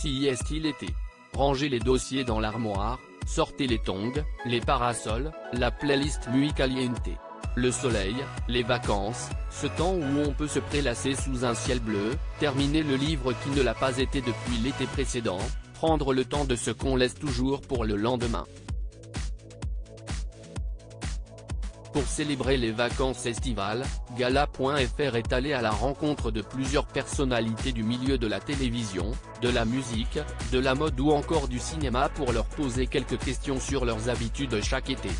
Siestil été. Rangez les dossiers dans l'armoire, sortez les tongs, les parasols, la playlist Muy Caliente. Le soleil, les vacances, ce temps où on peut se prélasser sous un ciel bleu, terminer le livre qui ne l'a pas été depuis l'été précédent, prendre le temps de ce qu'on laisse toujours pour le lendemain. Pour célébrer les vacances estivales, Gala.fr est allé à la rencontre de plusieurs personnalités du milieu de la télévision, de la musique, de la mode ou encore du cinéma pour leur poser quelques questions sur leurs habitudes chaque été.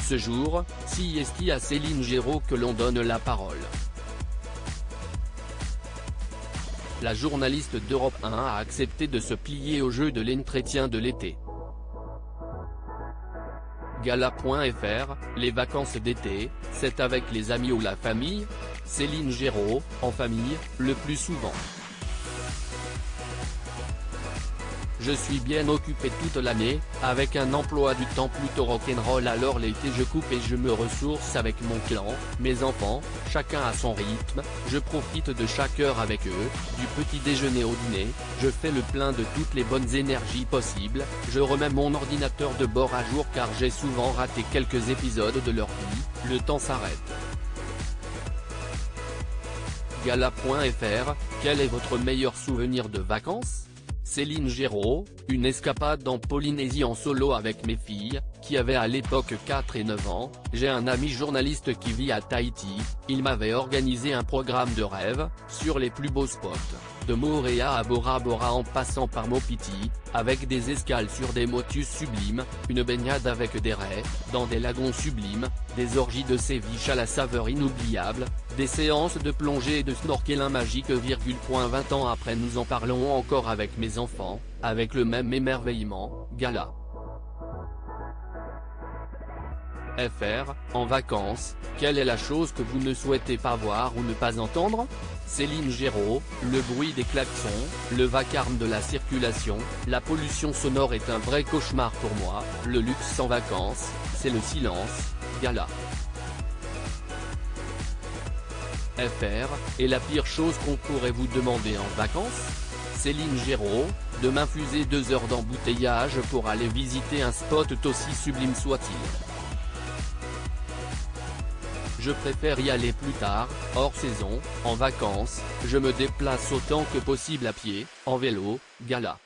Ce jour, c'est à Céline Géraud que l'on donne la parole. La journaliste d'Europe 1 a accepté de se plier au jeu de l'entretien de l'été. Gala.fr, les vacances d'été, c'est avec les amis ou la famille? Céline Géraud, en famille, le plus souvent. Je suis bien occupé toute l'année, avec un emploi du temps plutôt rock'n'roll, alors l'été je coupe et je me ressource avec mon clan, mes enfants, chacun à son rythme, je profite de chaque heure avec eux, du petit déjeuner au dîner, je fais le plein de toutes les bonnes énergies possibles, je remets mon ordinateur de bord à jour car j'ai souvent raté quelques épisodes de leur vie, le temps s'arrête. Gala.fr, quel est votre meilleur souvenir de vacances? Céline Géraud, une escapade en Polynésie en solo avec mes filles, qui avaient à l'époque 4 et 9 ans, j'ai un ami journaliste qui vit à Tahiti, il m'avait organisé un programme de rêve, sur les plus beaux spots, de Moorea à Bora Bora en passant par Mopiti, avec des escales sur des motus sublimes, une baignade avec des raies, dans des lagons sublimes, des orgies de séviche à la saveur inoubliable, des séances de plongée et de snorkel magique. 20 ans après nous en parlons encore avec mes enfants, avec le même émerveillement. Gala. FR, en vacances, quelle est la chose que vous ne souhaitez pas voir ou ne pas entendre? Céline Géraud, le bruit des klaxons, le vacarme de la circulation, la pollution sonore est un vrai cauchemar pour moi, le luxe sans vacances, c'est le silence. Gala. FR, et la pire chose qu'on pourrait vous demander en vacances? Céline Géraud, de m'infuser 2 heures d'embouteillage pour aller visiter un spot aussi sublime soit-il. Je préfère y aller plus tard, hors saison, en vacances, je me déplace autant que possible à pied, en vélo. Gala.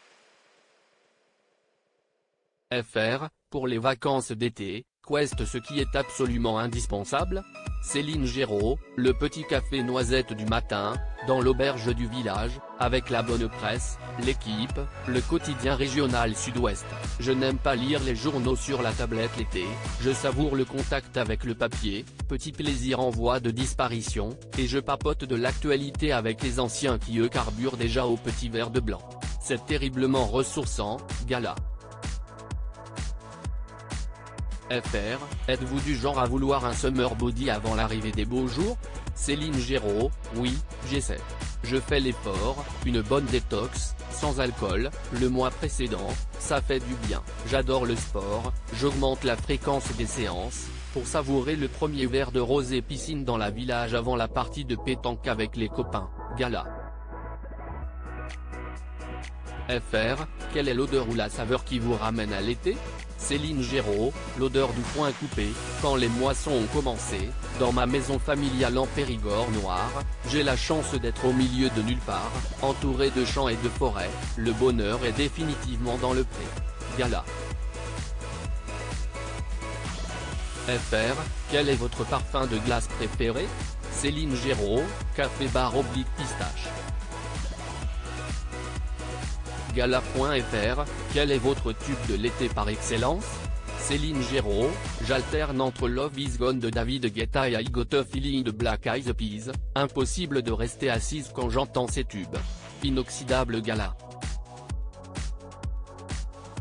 FR, pour les vacances d'été, qu'est ce qui est absolument indispensable? Céline Géraud, le petit café noisette du matin, dans l'auberge du village, avec la bonne presse, l'équipe, le quotidien régional Sud-Ouest. Je n'aime pas lire les journaux sur la tablette l'été, je savoure le contact avec le papier, petit plaisir en voie de disparition, et je papote de l'actualité avec les anciens qui eux carburent déjà au petit verre de blanc. C'est terriblement ressourçant. Gala. FR, êtes-vous du genre à vouloir un summer body avant l'arrivée des beaux jours? Céline Géraud, oui, j'essaie. Je fais l'effort, une bonne détox, sans alcool, le mois précédent, ça fait du bien. J'adore le sport, j'augmente la fréquence des séances, pour savourer le premier verre de rosé piscine dans la village avant la partie de pétanque avec les copains. Gala. FR, quelle est l'odeur ou la saveur qui vous ramène à l'été? Céline Géraud, l'odeur du foin coupé, quand les moissons ont commencé, dans ma maison familiale en Périgord noir, j'ai la chance d'être au milieu de nulle part, entouré de champs et de forêts, le bonheur est définitivement dans le pré. Gala. FR, quel est votre parfum de glace préféré? Céline Géraud, café bar / pistache. Gala.fr, quel est votre tube de l'été par excellence? Céline Géraud, j'alterne entre Love Is Gone de David Guetta et I Got a Feeling de Black Eyed Peas, impossible de rester assise quand j'entends ces tubes. Inoxydable. Gala.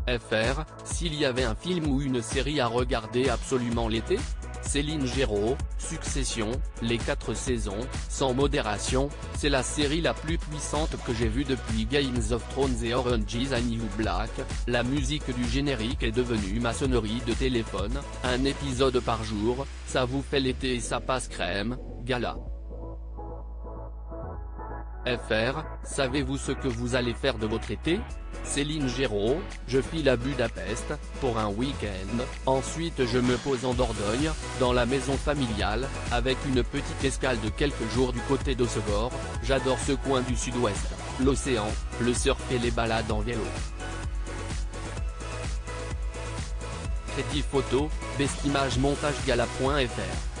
FR, s'il y avait un film ou une série à regarder absolument l'été? Céline Géraud, Succession, les 4 saisons, sans modération, c'est la série la plus puissante que j'ai vue depuis Game of Thrones et Orange is the New Black, la musique du générique est devenue ma sonnerie de téléphone, un épisode par jour, ça vous fait l'été et ça passe crème. Gala. FR, savez-vous ce que vous allez faire de votre été? Céline Géraud, je file à Budapest, pour un week-end, ensuite je me pose en Dordogne, dans la maison familiale, avec une petite escale de quelques jours du côté d'Ossegor, j'adore ce coin du sud-ouest, l'océan, le surf et les balades en vélo. Crédit photo, bestimage montage gala.fr